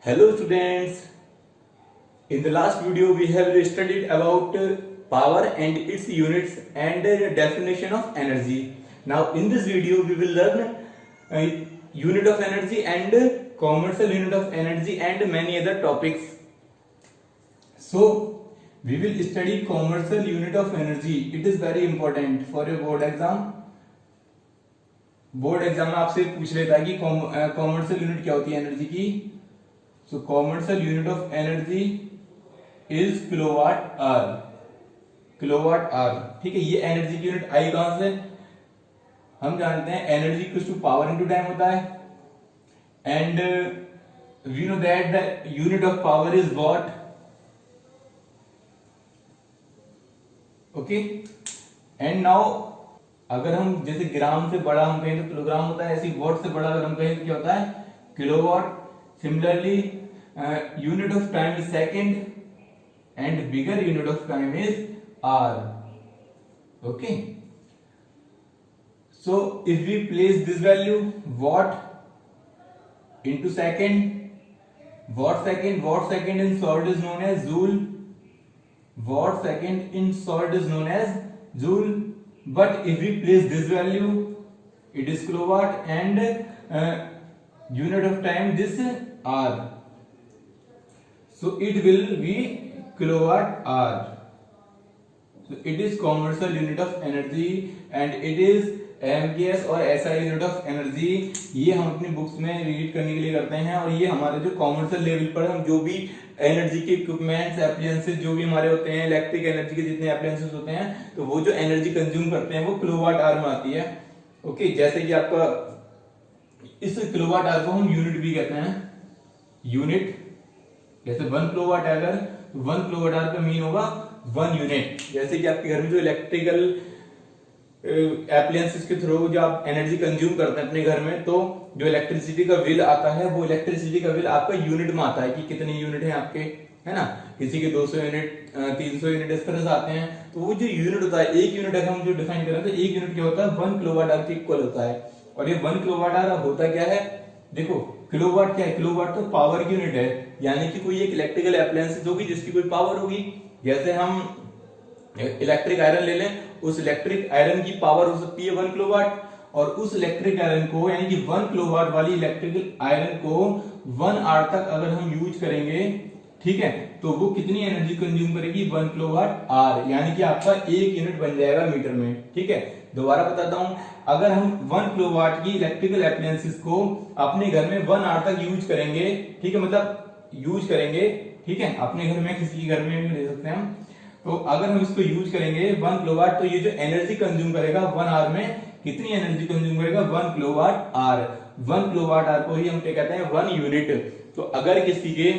Hello students, in the last video we have studied about power and its units and definition of energy. Now in this video we will learn unit of energy and commercial unit of energy and many other topics. So we will study commercial unit of energy. It is very important for your board exam. Board exam में आपसे पूछ लेता है कि commercial unit क्या होती है energy की. So commercial unit of energy is kilowatt hour. Kilowatt hour, ठीक है. ये एनर्जी की यूनिट आई कहां से? हम जानते हैं energy equals to power into time होता है. And we know that the unit of power is watt. Okay. And now अगर हम जैसे ग्राम से बड़ा हम कहें तो किलोग्राम होता है, ऐसी वॉट से बड़ा अगर हम कहें तो क्या होता है? Kilowatt. Similarly unit of time is second and bigger unit of time is hour. Okay. So if we place this value watt into second, watt second in short is known as joule. Watt second in short is known as joule. But if we place this value, it is kilowatt and unit of time this hour. So it will be kilowatt hour. So it is commercial unit of energy and it is MKS और SI unit of energy. ये हम अपनी books में read करने के लिए करते हैं और ये हमारे जो कॉमर्शियल लेवल पर हम जो भी एनर्जी के इक्विपमेंट्स एप्लायंसेस जो भी हमारे होते हैं, इलेक्ट्रिक एनर्जी के जितने एप्लायंसेस होते हैं, तो वो जो एनर्जी कंज्यूम करते हैं वो किलोवाट आवर में आती है. ओके. जैसे कि आपका इस किलोवाट आवर को हम यूनिट भी कहते हैं. यूनिट जैसे 1 किलोवाट आवर, 1 किलोवाट आवर का मीन होगा 1 यूनिट. जैसे कि आपके घर में जो इलेक्ट्रिकल एप्लायंसेस के थ्रू जो आप एनर्जी कंज्यूम करते हैं अपने घर में, तो जो इलेक्ट्रिसिटी का बिल आता है वो इलेक्ट्रिसिटी का बिल आपका यूनिट में आता है कि कितने यूनिट हैं आपके, है ना. किसी के 200 यूनिट 300 यूनिट इस तरह से आते हैं. तो वो जो यूनिट होता है, एक यूनिट अगर हम जो डिफाइन करें तो एक यूनिट क्या होता है? 1 किलोवाट आवर के इक्वल होता है. और ये 1 किलोवाट आवर होता क्या है? देखो किलोवाट क्या है? किलोवाट तो पावर की यूनिट है, यानी कि कोई एक इलेक्ट्रिकल एप्लायंस होगी जिसकी कोई पावर होगी. जैसे हम इलेक्ट्रिक आयरन ले लें, उस इलेक्ट्रिक आयरन की पावर हो सकती है 1 किलोवाट, और उस इलेक्ट्रिक आयरन को यानी कि 1 किलोवाट वाली इलेक्ट्रिकल आयरन को 1 आवर तक अगर हम यूज करेंगे, ठीक है, तो वो कितनी एनर्जी कंज्यूम करेगी? 1 किलोवाट आवर. यानी कि आपका एक यूनिट बन जाएगा मीटर में. ठीक है. दोबारा बताता हूं, अगर हम 1 किलोवाट की इलेक्ट्रिकल एप्लायंसेस को अपने घर में 1 आवर तक यूज करेंगे, ठीक है, मतलब यूज करेंगे, ठीक है, अपने घर में किसी के घर में भी ले सकते हैं हम. तो अगर हम इसको यूज करेंगे 1 किलोवाट, तो ये जो एनर्जी कंज्यूम करेगा 1 आवर में, कितनी एनर्जी कंज्यूम करेगा? 1 किलोवाट आवर. 1 किलोवाट आवर को ही हम क्या कहते हैं? 1 यूनिट. तो अगर किसी के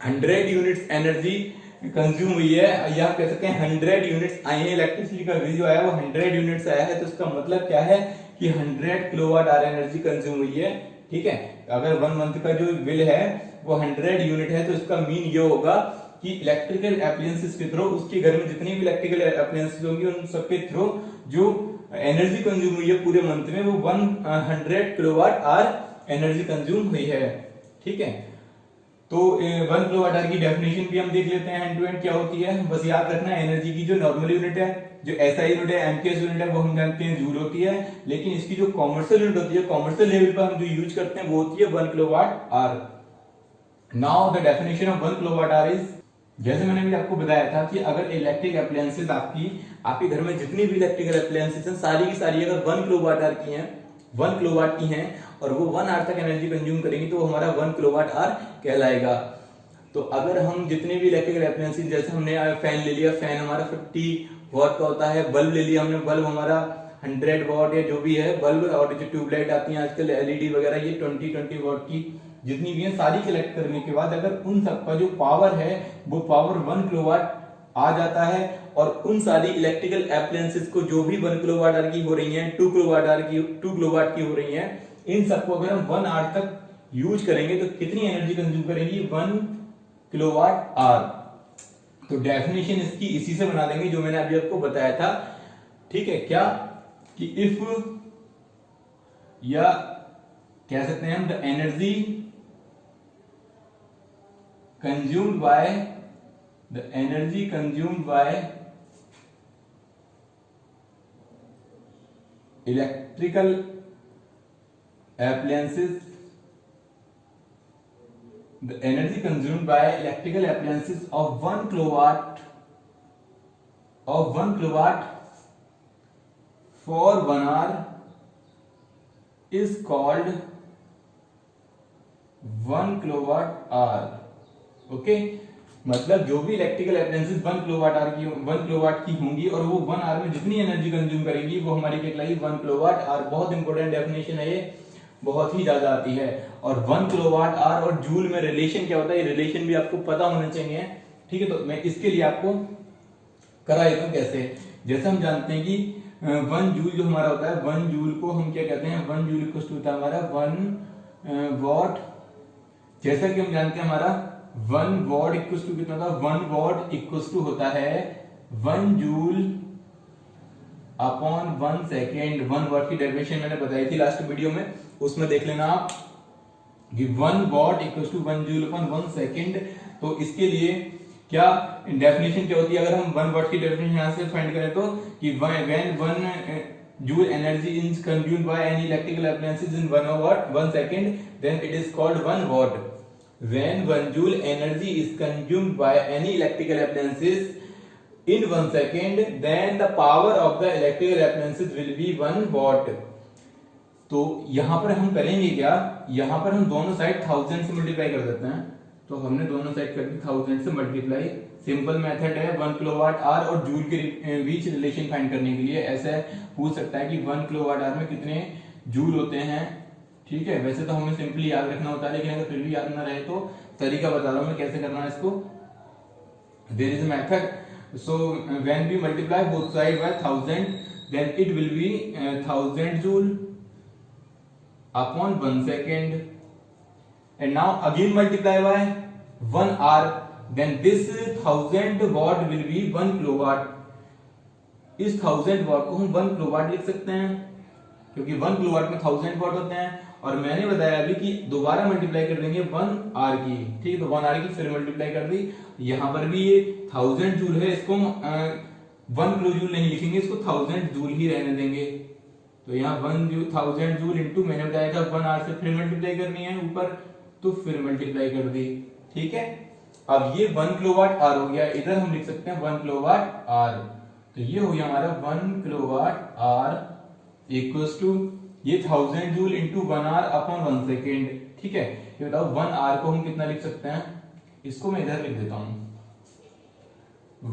100 यूनिट्स एनर्जी कंज्यूम हुई है, या कह सकते हैं 100 यूनिट्स आई है, इलेक्ट्रिसिटी का बिल जो आया वो 100 यूनिट्स आया है, तो इसका मतलब क्या है कि 100 किलोवाट आवर एनर्जी कंज्यूम हुई है. ठीक है. अगर 1 मंथ का जो बिल है वो 100 यूनिट है, तो इसका मीन ये होगा कि इलेक्ट्रिकल एप्लायंसेस के थ्रू उसके घर में जितनी भी इलेक्ट्रिकल एप्लायंसेस होंगी उन सबके थ्रू जो एनर्जी कंज्यूम हुई है पूरे मंथ में, वो 100 किलोवाट आवर एनर्जी कंज्यूम हुई है. ठीक है. तो 1 किलोवाट आवर की डेफिनेशन भी हम देख लेते हैं एंड टू एंड क्या होती है. बस याद रखना, एनर्जी की जो नॉर्मल यूनिट है, जो एसआई यूनिट है, एमकेएस यूनिट है, वो हम जानते हैं जूल होती है. लेकिन इसकी जो कॉमर्शियल यूनिट होती है, कॉमर्शियल लेवल पर हम जो यूज करते हैं वो होती है 1 kilowatt hour. Now the definition of 1 kilowatt hour is, जैसे मैंने भी आपको बताया था कि अगर इलेक्ट्रिक एप्लायंसेस आपके घर में जितनी भी इलेक्ट्रिकल एप्लायंसेस हैं सारी की सारी अगर 1 किलोवाट आवर की हैं, 1 किलोवाट की हैं और वो 1 आवर तक एनर्जी कंज्यूम करेंगी, तो वो हमारा 1 किलोवाट आवर कहलाएगा. तो अगर हम जितने भी इलेक्ट्रिकल एप्लायंसेस, जैसे हमने फैन ले लिया, फैन हमारा 50 वॉट का होता है. बल्ब ले लिया हमने, बल्ब हमारा 100 वॉट या जो भी है बल्ब, और जो ट्यूबलाइट आती है आजकल एलईडी वगैरह, ये 20 वॉट की जितनी भी है सारी कलेक्ट करने के बाद अगर उन सबका जो पावर है वो पावर 1 किलोवाट आ जाता है, और उन सारी इलेक्ट्रिकल एप्लायंसेस को जो भी 1 किलोवाट आवर की हो रही हैं, 2 किलोवाट की हो रही हैं, इन सबको अगर हम 1 आवर तक यूज करेंगे तो कितनी एनर्जी कंज्यूम करेंगी? 1 किलोवाट आवर. तो डेफिनेशन इसकी इसी से बना देंगे जो मैंने अभी आपको बताया था. ठीक है. क्या कि इफ, या कह सकते हैं हम the energy consumed by the energy consumed by electrical appliances, the energy consumed by electrical appliances of 1 kilowatt for 1 hour is called 1 kilowatt hour. Okay, मतलब जो भी इलेक्ट्रिकल अप्लायंसेस 1 किलोवाट की होंगी और वो 1 आवर में जितनी एनर्जी कंज्यूम करेंगी वो हमारी कहलाएगी 1 किलोवाट आवर। बहुत इंपॉर्टेंट डेफिनेशन है ये, बहुत ही ज्यादा आती है। और 1 किलोवाट आवर और जूल में रिलेशन क्या होता है, ये रिलेशन भी आपको पता होना चाहिए। ठीक है, तो मैं इसके लिए आपको करा देता हूं कैसे। जैसे हम जानते हैं कि 1 जूल जो हमारा होता है, 1 जूल को हम क्या कहते हैं, 1 जूल इक्वल टू होता है हमारा 1 वॉट। जैसा कि हम जानते हैं हमारा 1 वॉट इक्वल टू कितना था, 1 वॉट इक्वल टू होता है 1 जूल अपॉन 1 सेकेंड। 1 वॉट की डेफिनेशन मैंने बताई थी लास्ट वीडियो में, उसमें देख लेना आप कि 1 watt equal to 1 joule upon 1 second. तो इसके लिए क्या डेफिनेशन क्या होती है, अगर हम 1 वॉट की डेफिनेशन यहां से फाइंड करें तो कि when 1 joule energy is consumed by any electrical appliances in 1 second, then it is called 1 watt. When 1 joule energy is consumed by any electrical appliances in 1 second, then the power of the electrical appliances will be 1 watt. तो यहां पर हम करेंगे क्या, यहां पर हम दोनों साइड 1000 से मल्टीप्लाई कर देते हैं। तो हमने दोनों साइड कर दी 1000 से मल्टीप्लाई। सिंपल मेथड है 1 किलोवाट आवर और जूल के बीच रिलेशन फाइंड करने के लिए। ऐसे पूछ सकता है कि 1 किलोवाट आवर में कितने जूल होते हैं। ठीक है, वैसे तो हमें सिंपली याद रखना होता है, लेकिन अगर फिर भी याद ना रहे तो तरीका बता रहा हूं मैं कैसे करना है इसको। There is a method, so when we multiply both side by 1000 then it will be 1000 joule upon 1 second, and now again multiply by 1 hour, then this 1000 watt will be 1 kilowatt. इस 1000 watt को हम 1 kilowatt लिख सकते हैं क्योंकि 1 kilowatt में 1000 वाट होते हैं। और मैंने बताया अभी कि दोबारा मल्टीप्लाई कर देंगे 1 आवर की। ठीक है, तो 1 आवर की फिर मल्टीप्लाई कर दी। यहां पर भी ये 1000 जूल है, इसको 1 किलो जूल नहीं लिखेंगे, इसको 1000 जूल ही रहने देंगे। तो यहाँ 1000 जूल इंटू मैंने बताया था 1 आवर से फिर मल्टीप्लाई करनी है ऊपर, तो फिर मल्टीप्लाई कर दी। ठीक है, अब ये 1 किलोवाट आवर हो गया, इधर हम लिख सकते हैं 1 किलोवाट आवर। तो ये हो गया हमारा 1 किलोवाट आवर इक्वल्स टू ये 1000 joule into 1 hour upon 1 second. ठीक है, ये बताओ 1 आवर को हम कितना लिख सकते हैं, इसको मैं इधर लिख देता हूं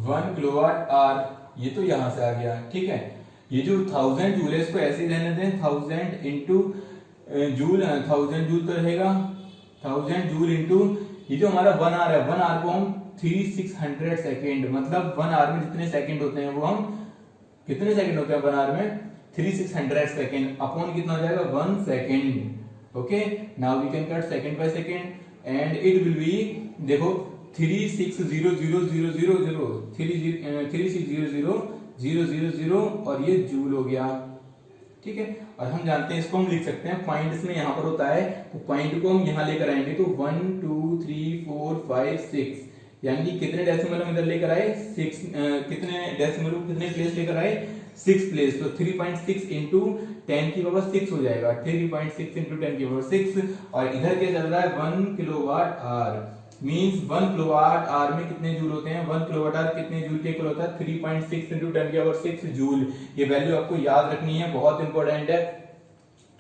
1 किलोवाट आवर, ये तो यहां से आ गया। ठीक है, ये जो 1000 जूल है इसको ऐसे ही रहने दें, 1000 इंटू जूल, 1000 जूल तो रहेगा 1000 जूल इंटू ये जो हमारा 1 आवर है, 1 आवर को हम 3600 सेकेंड, मतलब 1 आवर में जितने सेकेंड होते हैं वो हम कितने सेकेंड होते हैं 1 आवर में 3600 सेकेंड अपॉन कितना हो जाएगा 1 second. Okay, now we can cut second by second and it will be, देखो 360000 और ये जूल हो गया। ठीक है, और हम जानते हैं इसको हम लिख सकते हैं पॉइंट्स में, यहां पर होता है तो पॉइंट को हम यहां लेकर आएंगे तो 1 2 3 4 5 6, यानी कि कितने डेसिमल हम इधर लेकर आए 6, कितने डेसिमल को कितने प्लेस लेकर आए 6 प्लेस। तो 3.6 इंटू 10 की पावर 6 हो जाएगा, 3.6 इंटू 10 की पावर 6। और इधर क्या चल रहा है 1 kilowatt hour, means 1 kilowatt hour में कितने जूल होते हैं, 1 किलोवाट आवर कितने जूल के इक्वल होता है 3.6 इंटू 10 की पावर 6 जूल। ये वैल्यू आपको याद रखनी है, बहुत इंपॉर्टेंट है,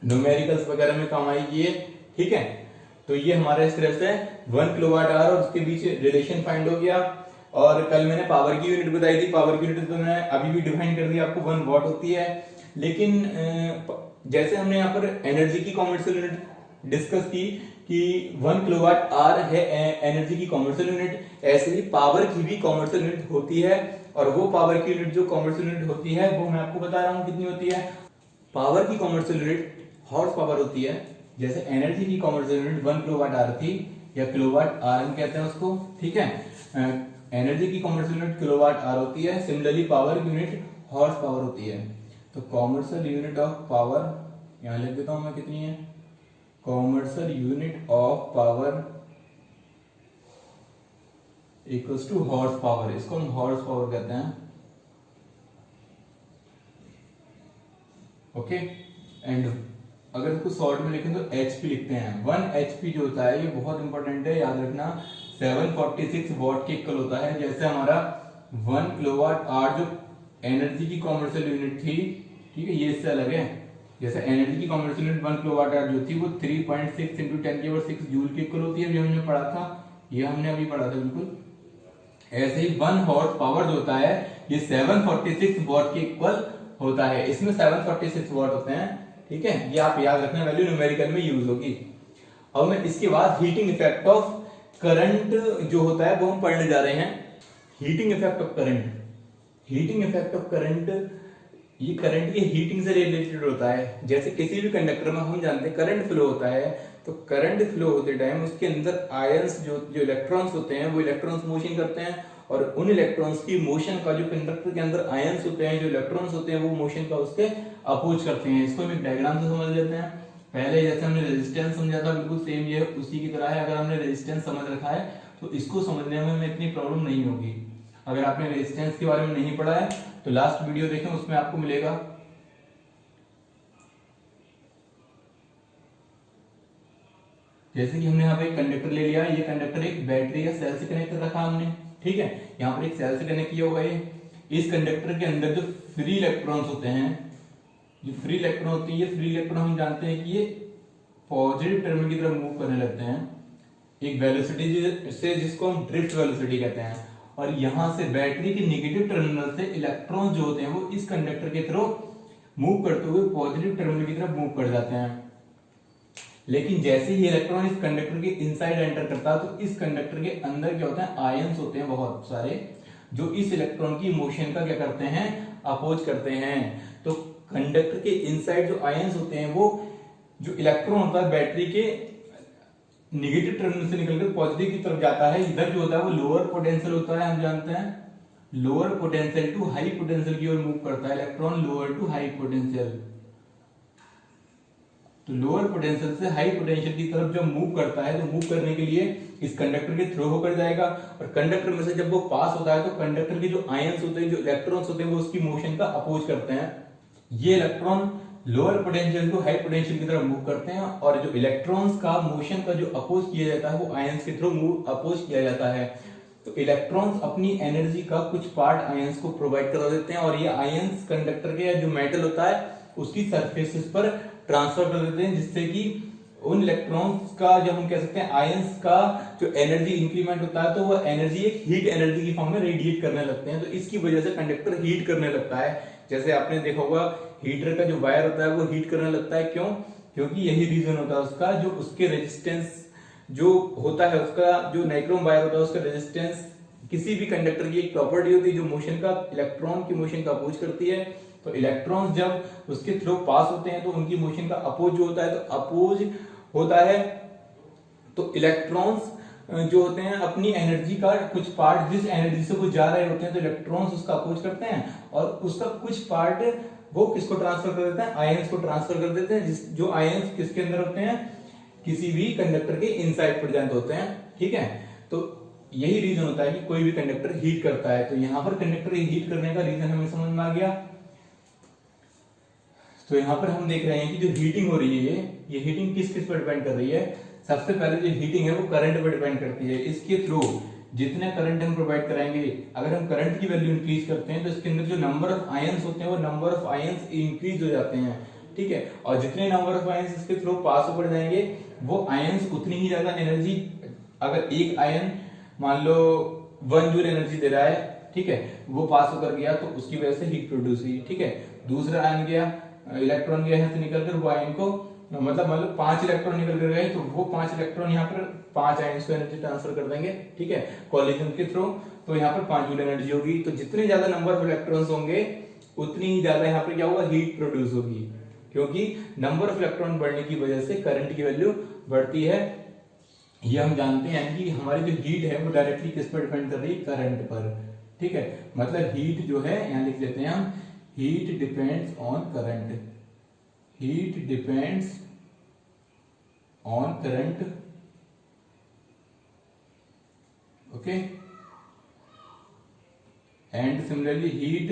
न्यूमेरिकल्स वगैरह में काम आएगी ये। ठीक है, तो ये हमारा इस तरह से 1 किलोवाट आवर और उसके बीच रिलेशन फाइंड हो गया। और कल मैंने पावर की यूनिट बताई थी, पावर की यूनिट तो मैंने अभी भी डिफाइन कर दिया आपको 1 वॉट होती है। लेकिन जैसे हमने यहाँ पर एनर्जी की कॉमर्शियल यूनिट डिस्कस की कि 1 किलोवाट आवर है एनर्जी की कॉमर्शियल यूनिट, ऐसे ही पावर की भी कॉमर्शियल यूनिट होती है। और वो पावर की यूनिट जो कॉमर्शियल यूनिट होती है वो मैं आपको बता रहा हूँ कितनी होती है। पावर की कॉमर्शियल यूनिट हॉर्स पावर होती है, जैसे एनर्जी की कॉमर्शियल यूनिट 1 किलोवाट आवर थी या किलोवाट आवर हम कहते हैं उसको। ठीक है, एनर्जी की कॉमर्शियल यूनिट किलोवाट आवर होती है, similarly power unit horse power होती है। तो कॉमर्शियल यूनिट ऑफ पावर यहां लिख देता हूं मैं कितनी है, commercial unit of power equals to horse power, इसको हम हॉर्स पावर कहते हैं। ओके, एंड अगर इसको शॉर्ट में लिखें तो एचपी लिखते हैं। 1 एचपी जो होता है ये बहुत इंपॉर्टेंट है, याद रखना 746 वॉट के इक्वल होता है। जैसे हमारा 1 किलोवाट आवर जो एनर्जी की कॉमर्शियल यूनिट थी, ठीक है, ये इससे अलग है। जैसे एनर्जी की कॉमर्शियल यूनिट 1 किलोवाट आवर जो थी वो 3.6 इंटू 10⁻6 जूल के इक्वल होती है, अभी हमने पढ़ा था, ये हमने अभी पढ़ा था बिल्कुल। ऐसे ही 1 हॉर्स पावर जो होता है ये 746 वॉट के इक्वल होता है, इसमें 746 वॉट होते हैं, ठीक है, ये आप याद रखना, वैल्यू न्यूमेरिकल में यूज होगी। अब मैं इसके बाद हीटिंग इफेक्ट ऑफ करंट जो होता है वो हम पढ़ने जा रहे हैं। Heating effect of current, heating effect of current, ये करंट की हीटिंग से रिलेटेड होता है। जैसे किसी भी कंडक्टर में हम जानते हैं करंट फ्लो होता है, तो करंट फ्लो होते टाइम उसके अंदर आयंस जो इलेक्ट्रॉन्स होते हैं वो इलेक्ट्रॉन्स मोशन करते हैं, और उन इलेक्ट्रॉन्स की मोशन का जो कंडक्टर के अंदर आयंस होते हैं, जो इलेक्ट्रॉन्स होते हैं, वो मोशन का उसके अपोज करते हैं। इसको हम एक डायग्राम से समझ लेते हैं। पहले जैसे हमने रेजिस्टेंस समझा था, बिल्कुल सेम ये उसी की तरह है। अगर हमने रेजिस्टेंस समझ रखा है तो इसको समझने में हमें इतनी प्रॉब्लम नहीं होगी। अगर आपने रेजिस्टेंस के बारे में नहीं पढ़ा है तो लास्ट वीडियो देखें, उसमें आपको मिलेगा। जैसे कि हमने यहाँ पे एक कंडक्टर ले लिया, ये कंडक्टर एक बैटरी या सेल से कनेक्ट कर रखा हमने, ठीक है, यहाँ पर एक सेल से कनेक्ट किया हुआ है। इस कंडक्टर के अंदर जो फ्री इलेक्ट्रॉन्स होते हैं, जो फ्री इलेक्ट्रॉन होती है, ये फ्री इलेक्ट्रॉन हम जानते हैं कि ये पॉजिटिव टर्मिनल की तरफ मूव करने लगते हैं एक वेलोसिटी से, जिसको हम ड्रिफ्ट वेलोसिटी कहते हैं। और यहां से बैटरी के नेगेटिव टर्मिनल से इलेक्ट्रॉन जो होते हैं वो इस कंडक्टर के थ्रू मूव करते हुए पॉजिटिव टर्मिनल की तरफ मूव कर जाते हैं। लेकिन जैसे ही इलेक्ट्रॉन इस कंडक्टर के इनसाइड एंटर करता है तो इस कंडक्टर के अंदर क्या होता है, आयंस होते हैं बहुत सारे, जो इस इलेक्ट्रॉन की मोशन का क्या करते हैं, अपोज करते हैं। तो कंडक्टर के इनसाइड जो आयंस होते हैं वो, जो इलेक्ट्रॉन होता है बैटरी के नेगेटिव टर्मिनल से निकलकर पॉजिटिव की तरफ जाता है, इधर जो होता है वो लोअर पोटेंशियल होता है, हम जानते हैं lower potential to high potential की ओर मूव करता है electron, lower to high potential. तो लोअर पोटेंशियल से हाई पोटेंशियल की तरफ जब मूव करता है तो मूव करने के लिए इस कंडक्टर के थ्रू होकर जाएगा, और कंडक्टर में से जब वो पास होता है तो कंडक्टर के जो आयंस होते हैं, जो इलेक्ट्रॉन्स होते हैं, वो उसकी मोशन का अपोज करते हैं। ये इलेक्ट्रॉन लोअर पोटेंशियल को हाई पोटेंशियल की तरफ मूव करते हैं, और जो इलेक्ट्रॉन्स का मोशन का जो अपोज किया जाता है वो आयंस के थ्रू मूव अपोज किया जाता है। तो इलेक्ट्रॉन्स अपनी एनर्जी का कुछ पार्ट आयंस को प्रोवाइड करा देते हैं, और ये आयंस कंडक्टर के जो मेटल होता है उसकी सरफेसेस पर ट्रांसफर कर देते हैं, जिससे कि उन इलेक्ट्रॉन्स का, जब हम कह सकते हैं आयंस का जो एनर्जी इंक्रीमेंट होता है, तो वो एनर्जी एक हीट एनर्जी की फॉर्म में रेडिएट करने लगते हैं। तो इसकी वजह से कंडक्टर हीट करने लगता है। जैसे आपने देखा होगा हीटर का जो वायर होता है वो हीट करने लगता है, क्यों? क्योंकि यही रीजन होता है उसका, जो उसके रेजिस्टेंस जो होता है, उसका जो नाइक्रोम वायर होता है उसका रेजिस्टेंस किसी भी कंडक्टर की एक प्रॉपर्टी होती है जो मोशन का, इलेक्ट्रॉन की मोशन का अपोज करती है। तो इलेक्ट्रॉन्स जब उसके थ्रू पास होते हैं तो उनकी मोशन का अपोज जो होता है, तो अपोज होता है, तो इलेक्ट्रॉन्स जो होते हैं अपनी एनर्जी का कुछ पार्ट, जिस एनर्जी से वो जा रहे होते हैं तो इलेक्ट्रॉन्स उसका अपोज करते हैं, और उसका कुछ पार्ट वो किसको ट्रांसफर कर देते हैं, आयंस को ट्रांसफर कर देते हैं, जो आयंस किसके अंदर होते हैं, किसी भी कंडक्टर के इनसाइड प्रेजेंट होते हैं, ठीक है। तो यही रीजन होता है कि कोई भी कंडक्टर हीट करता है। तो यहां पर कंडक्टर हीट करने का रीजन हमें समझ में आ गया। तो यहाँ पर हम देख रहे हैं कि जो हीटिंग हो रही है, ये हीटिंग किस किस पर डिपेंड कर रही है। सबसे पहले जो हीटिंग है वो करंट पर डिपेंड करती है। इसके थ्रू जितने करंट हम प्रोवाइड कराएंगे, अगर हम करंट की वैल्यू इंक्रीज करते हैं तो इसके अंदर जो नंबर ऑफ आयंस होते हैं वो नंबर ऑफ आयंस इंक्रीज हो जाते हैं, ठीक है। और जितने नंबर ऑफ आयंस इसके थ्रू पास होकर जाएंगे वो आयंस उतनी ही ज्यादा एनर्जी, अगर एक आयन मान लो 1 जूल एनर्जी दे रहा है, ठीक है, वो पास होकर गया तो उसकी वजह से हीट प्रोड्यूस हुई, ठीक है। दूसरा आयन गया, इलेक्ट्रॉन गया यहाँ से निकलकर, वो आयन को मतलब 5 इलेक्ट्रॉन निकल कर गए तो वो 5 इलेक्ट्रॉन यहाँ पर 5 आयंस को एनर्जी ट्रांसफर कर देंगे, ठीक है, कोलिजन के थ्रू। तो यहाँ पर 5 जूल एनर्जी होगी। तो जितने ज्यादा नंबर ऑफ इलेक्ट्रॉन्स होंगे उतनी ही ज्यादा यहाँ पर क्या होगा, हीट प्रोड्यूस होगी, क्योंकि नंबर ऑफ इलेक्ट्रॉन बढ़ने की वजह से करंट की वैल्यू बढ़ती है। ये हम जानते हैं कि हमारी जो हीट है वो डायरेक्टली किस पर डिपेंड कर रही है, करंट पर, ठीक है। मतलब हीट जो है, यहाँ लिख लेते हैं हम, heat depends on current, heat depends on current, okay. And similarly heat,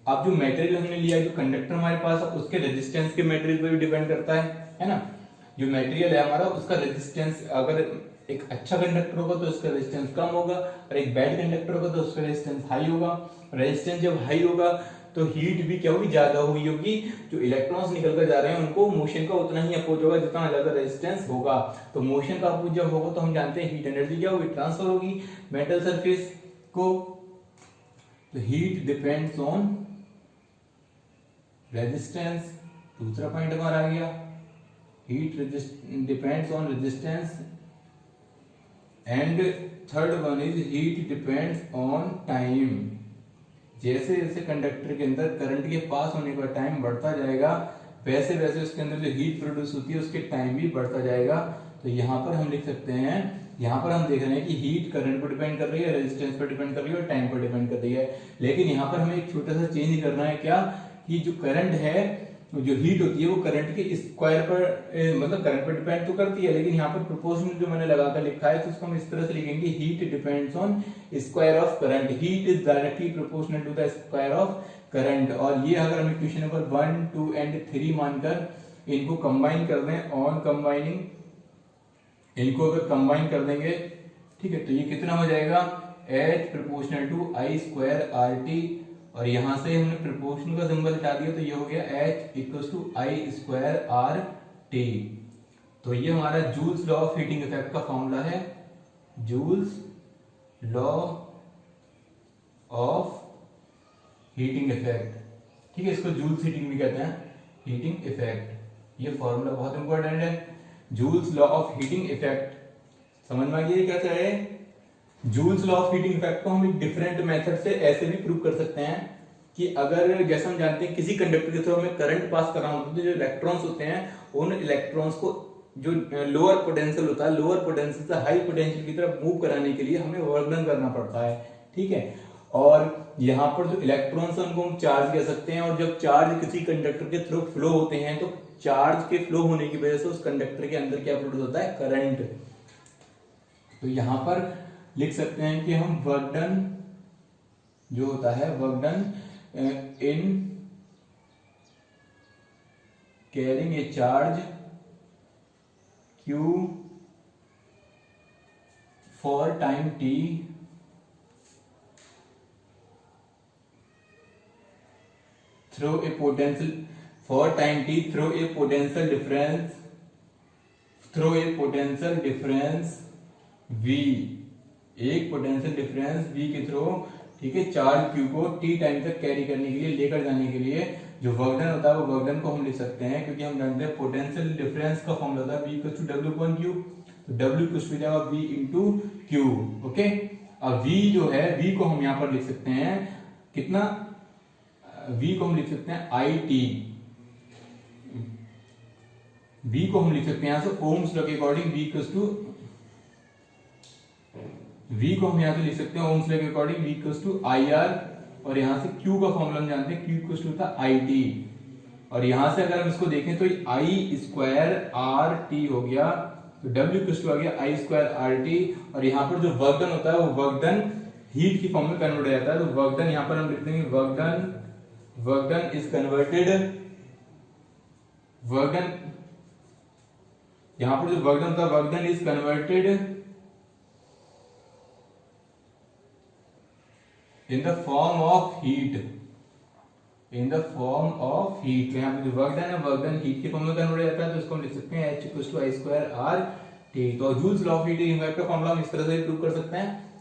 अब जो मटेरियल हमने लिया है, जो कंडक्टर हमारे पास है, उसके रेजिस्टेंस के मटेरियल पर भी डिपेंड करता है ना। जो मटेरियल है हमारा उसका रेजिस्टेंस, अगर एक अच्छा कंडक्टर होगा तो उसका रेजिस्टेंस कम होगा, और एक बैड कंडक्टर होगा तो उसका रेजिस्टेंस हाई होगा। रेजिस्टेंस जब हाई होगा तो हीट भी क्या होगी, ज्यादा हुई होगी। जो इलेक्ट्रॉन्स निकल कर जा रहे हैं उनको मोशन का उतना ही अपोज होगा जितना ज्यादा रेजिस्टेंस होगा। तो मोशन का अपोज जब होगा तो हम जानते हैं हीट एनर्जी क्या होगी, ट्रांसफर होगी मेटल सरफेस को। तो हीट डिपेंड्स ऑन रेजिस्टेंस, दूसरा पॉइंट हमारा आ गया। Heat depends on resistance, and third one is heat depends on time. जैसे जैसे कंडक्टर के अंदर करंट के पास होने का टाइम बढ़ता जाएगा, वैसे वैसे उसके अंदर जो हीट प्रोड्यूस होती है उसके टाइम भी बढ़ता जाएगा। तो यहाँ पर हम लिख सकते हैं, यहाँ पर हम देख रहे हैं कि हीट करंट पर डिपेंड कर रही है, रेजिस्टेंस पर डिपेंड कर रही है और टाइम पर डिपेंड कर रही है। लेकिन यहाँ पर हमें एक छोटा सा चेंज करना है, क्या कि जो करंट है, जो हीट होती है वो करंट के स्क्वायर पर, मतलब करंट पर डिपेंड तो करती है, लेकिन यहाँ पर प्रोपोर्शनल जो मैंने लगाकर लिखा है तो उसको हम इस तरह से लिखेंगे, heat depends on square of current, heat is directly proportional to the square of current. और ये अगर हम इक्वेशन नंबर 1, 2 एंड 3 मानकर इनको कंबाइन कर दें, ऑन कंबाइनिंग इनको अगर कंबाइन कर देंगे, ठीक है, तो ये कितना हो जाएगा, H proportional to I square RT, और यहां से हमने प्रोपोर्शनल का सिंबल हटा दिया तो ये हो गया H equals to I square RT। तो ये हमारा joule's law of heating effect का फॉर्मूला है, joule's law of heating effect, ठीक है, इसको जूल्स हीटिंग भी कहते हैं, हीटिंग इफेक्ट। ये फॉर्मूला बहुत इंपॉर्टेंट है, joule's law of heating effect. समझ में आ गया कैसे है। Joule's law of heating effect को हम एक डिफरेंट मेथड से ऐसे भी प्रूव कर सकते हैं कि अगर, जैसे हम जानते हैं किसी कंडक्टर के थ्रू हमें करंट पास कर रहा होता है, जो इलेक्ट्रॉन्स होते हैं उन इलेक्ट्रॉन्स को जो लोअर पोटेंशियल होता है, लोअर पोटेंशियल से हाई पोटेंशियल की तरफ मूव कराने के लिए हमें वर्क डन करना पड़ता है, ठीक है। और यहाँ पर जो इलेक्ट्रॉन्स है उनको हम चार्ज कह सकते हैं, और जब चार्ज किसी कंडक्टर के थ्रू फ्लो होते हैं तो चार्ज के फ्लो होने की वजह से उस कंडक्टर के अंदर क्या प्रोड्यूस होता है, करंट। तो यहां पर लिख सकते हैं कि हम वर्क डन जो होता है, work done in carrying a charge Q for time T through a potential for time T through a potential difference V, एक पोटेंशियल डिफरेंस V के थ्रू, ठीक है, चार्ज Q को T टाइम तक carry करने के लिए, लेकर जाने के लिए जो वर्क डन होता है वो वर्क डन को हम लिख सकते हैं, क्योंकि हम जानते हैं पोटेंशियल डिफरेंस का फॉर्मूला होता है V equals to W upon Q, तो W इक्वल्स टू जाएगा V इनटू Q, ओके। अब V जो है, V को हम यहाँ पर लिख सकते हैं कितना, V को हम लिख सकते हैं IT, V को हम लिख सकते हैं यहां से ओम्स लॉ के according, V equals to, V को हम यहां से लिख सकते हैं ओम्स लॉ के according V equals to IR, और यहां से Q का फॉर्मूला हम जानते हैं Q इक्वल्स टू था IT, और यहां से अगर हम इसको देखें तो I स्क्वायर RT हो गया, तो W इक्वल्स टू आ गया I स्क्वायर RT, और यहाँ पर जो वर्क डन होता है वो वर्क डन हीट की फॉर्म में कन्वर्ट हो जाता है, तो वर्क डन यहाँ पर हम लिख देंगे work done is converted, work done यहां पर जो वर्क डन होता है, work done is converted in the form of heat, in the form of heat. तो यहाँ पे जो वर्क डन है, वर्क डन हीट के फॉर्म में कन्वर्ट हो जाता है, तो इसको हम लिख सकते हैं H equals to I square RT। तो joule's law of heating effect का फॉर्मूला हम इस तरह से प्रूव कर सकते हैं।